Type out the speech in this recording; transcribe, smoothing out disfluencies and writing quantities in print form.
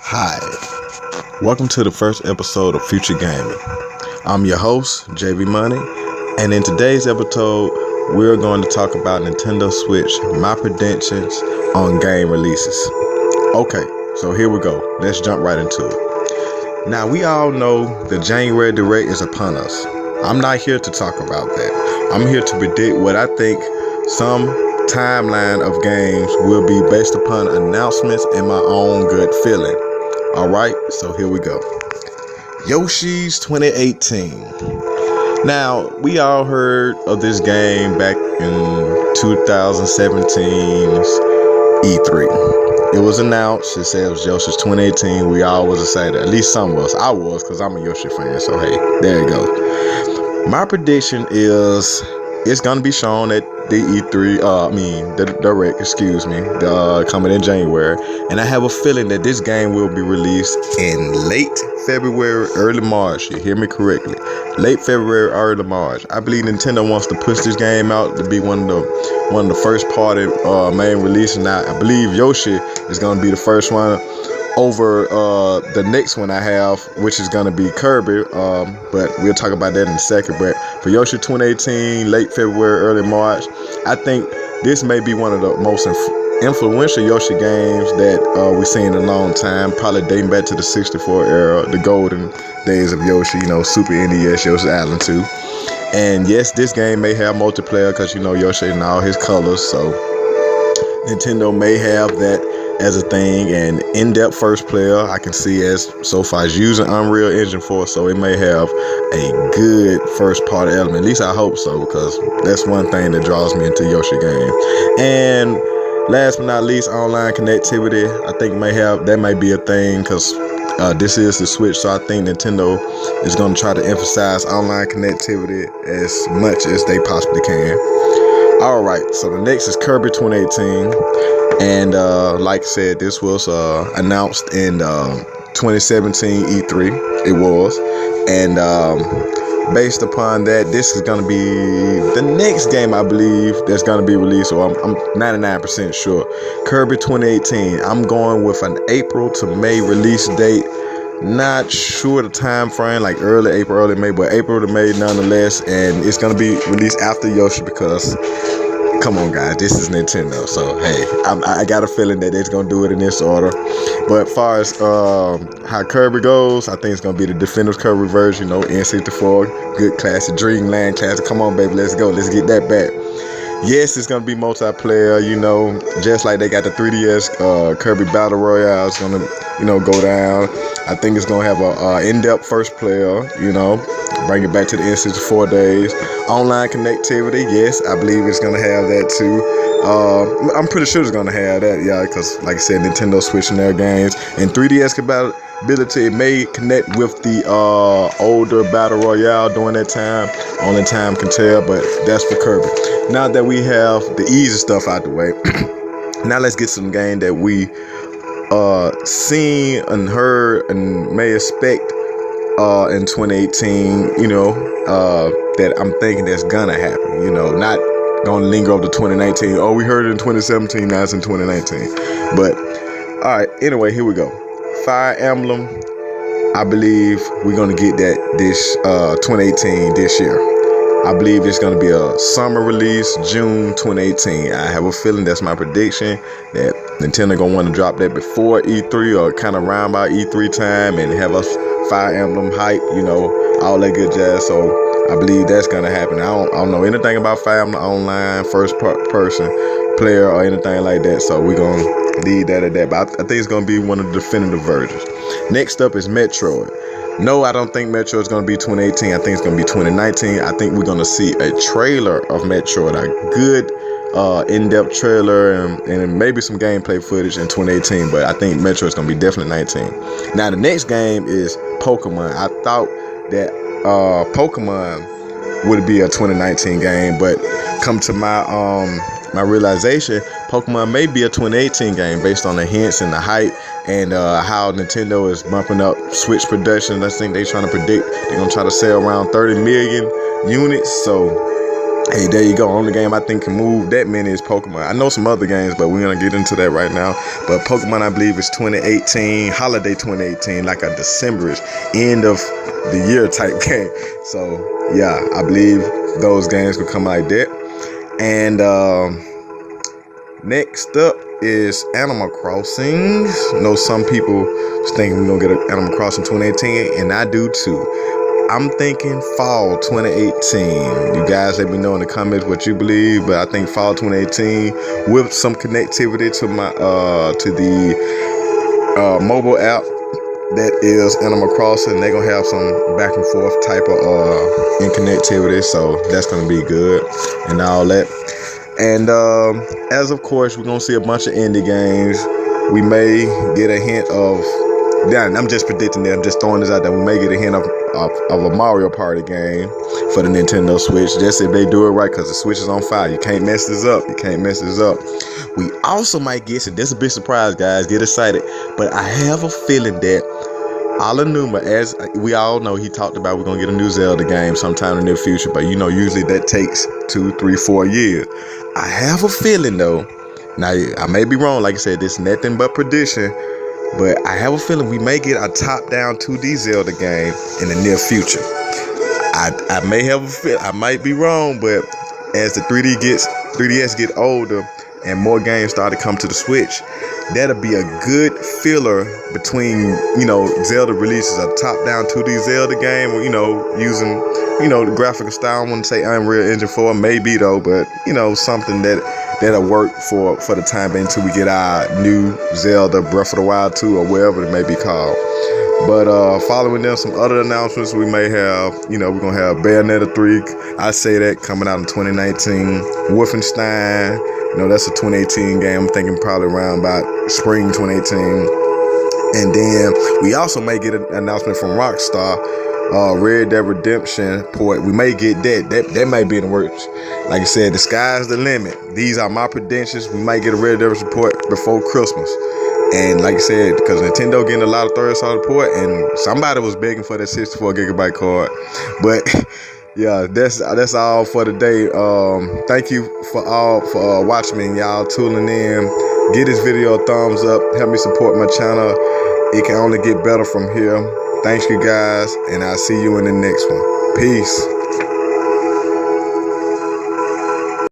Hi, welcome to the first episode of Future Gaming. I'm your host, JV Money, and in today's episode, we're going to talk about Nintendo Switch, my predictions on game releases. Okay, so here we go. Let's jump right into it. Now, we all know the January Direct is upon us. I'm not here to talk about that. I'm here to predict what I think some timeline of games will be based upon announcements and my own good feeling. Alright, so here we go. Yoshi's 2018. Now, we all heard of this game back in 2017's E3. It was announced, it said it was Yoshi's 2018. We all was excited, at least some of us. I was, because I'm a Yoshi fan, so hey, there you go. My prediction is it's going to be shown at the E3, the Direct, coming in January. And I have a feeling that this game will be released in late February, early March. You hear me correctly. Late February, early March. I believe Nintendo wants to push this game out to be one of the first party main releases. Now, I believe Yoshi is going to be the first one over the next one I have, which is going to be Kirby, but we'll talk about that in a second. But for Yoshi 2018, late February, early March, I think this may be one of the most influential Yoshi games that we've seen in a long time, probably dating back to the 64 era, the golden days of Yoshi, Super NES, Yoshi Island 2. And yes, this game may have multiplayer because, Yoshi and all his colors, so Nintendo may have that as a thing. And in-depth first player I can see as so far as using Unreal Engine 4, so it may have a good first party element. At least I hope so, because that's one thing that draws me into Yoshi game. And last but not least, online connectivity. I think that may be a thing, because this is the Switch, so I think Nintendo is going to try to emphasize online connectivity as much as they possibly can. Alright, so the next is Kirby 2018. And like I said, this was announced in 2017 E3. It was. And based upon that, this is going to be the next game, I believe, that's going to be released. So I'm 99% sure. Kirby 2018. I'm going with an April to May release date. Not sure the time frame, like early April, early May, but April to May nonetheless. And it's going to be released after Yoshi because, come on, guys, this is Nintendo. So, hey, I got a feeling that they're going to do it in this order. But as far as how Kirby goes, I think it's going to be the definitive Kirby version, N64, good classic, Dreamland classic. Come on, baby, let's go. Let's get that back. Yes, it's going to be multiplayer, just like they got the 3DS Kirby Battle Royale. It's going to, go down. I think it's going to have a in-depth first player, bring it back to the N64 days. Online connectivity, yes, I believe it's going to have that too. I'm pretty sure it's going to have that, yeah, because like I said, Nintendo switching their games. And 3DS compatibility, it may connect with the older Battle Royale during that time. Only time can tell, but that's for Kirby. Now that we have the easy stuff out the way, now let's get some game that we seen and heard and may expect in 2018, that I'm thinking that's gonna happen, not gonna linger over to 2019. Oh, we heard it in 2017, now it's in 2019. But all right, anyway, here we go. Fire Emblem, I believe we're gonna get that this 2018 this year. I believe it's going to be a summer release, June 2018. I have a feeling, that's my prediction, that Nintendo going to want to drop that before E3 or kind of around by E3 time and have us Fire Emblem hype, all that good jazz. So I believe that's going to happen. I don't know anything about Fire Emblem online, first person player or anything like that. So we're going to leave that at that. But I think it's going to be one of the definitive versions. Next up is Metroid. No, I don't think Metroid is going to be 2018. I think it's going to be 2019. I think we're going to see a trailer of Metroid, a good in-depth trailer, and maybe some gameplay footage in 2018. But I think Metroid is going to be definitely 19. Now, the next game is Pokemon. I thought that Pokemon would be a 2019 game, but come to my realization, Pokemon may be a 2018 game based on the hints and the hype and how Nintendo is bumping up Switch production. I think they're trying to predict they're going to try to sell around 30 million units. So Hey, there you go. Only game I think can move that many is Pokemon. I know some other games, but we're going to get into that right now. But Pokemon, I believe, is 2018, holiday 2018, like a Decemberish, end of the year type game. So, yeah, I believe those games could come like that. And next up is Animal Crossing. I know some people thinking we're going to get Animal Crossing 2018, and I do too. I'm thinking fall 2018. You guys let me know in the comments what you believe, but I think fall 2018 with some connectivity to my to the mobile app that is Animal Crossing. They're gonna have some back and forth type of in connectivity, so that's gonna be good and all that. And as of course, we're gonna see a bunch of indie games. We may get a hint of. Yeah, I'm just predicting that. I'm just throwing this out there. We may get a hint of a Mario Party game for the Nintendo Switch. Just if they do it right, because the Switch is on fire. You can't mess this up. You can't mess this up. We also might get, so this is a big surprise, guys. Get excited. But I have a feeling that Aonuma, as we all know, he talked about we're going to get a new Zelda game sometime in the near future. But, you know, usually that takes 2, 3, 4 years. I have a feeling, though. Now, I may be wrong. Like I said, this is nothing but prediction. But I have a feeling we may get a top-down 2D Zelda game in the near future. I may have a feel. I might be wrong, but as the 3DS get older and more games start to come to the Switch, that'll be a good filler between, you know, Zelda releases a top-down 2D Zelda game, you know, using, you know, the graphical style. I wouldn't say Unreal Engine 4, maybe though, but you know, something that'll work for the time being until we get our new Zelda Breath of the Wild 2 or whatever it may be called. But following them, some other announcements we may have, you know, we're going to have Bayonetta 3. I say that coming out in 2019. Wolfenstein, you know, that's a 2018 game. I'm thinking probably around about spring 2018. And then we also may get an announcement from Rockstar. Red Dead Redemption port. We may get that might be in the works. Like I said, the sky's the limit. These are my predictions. We might get a Red Dead Redemption port before Christmas. And like I said, because Nintendo getting a lot of third-party port, and somebody was begging for that 64 gigabyte card. But yeah, that's all for today. Thank you for watching me and y'all tuning in. Give this video a thumbs up. Help me support my channel. It can only get better from here. Thanks you guys, and I'll see you in the next one. Peace.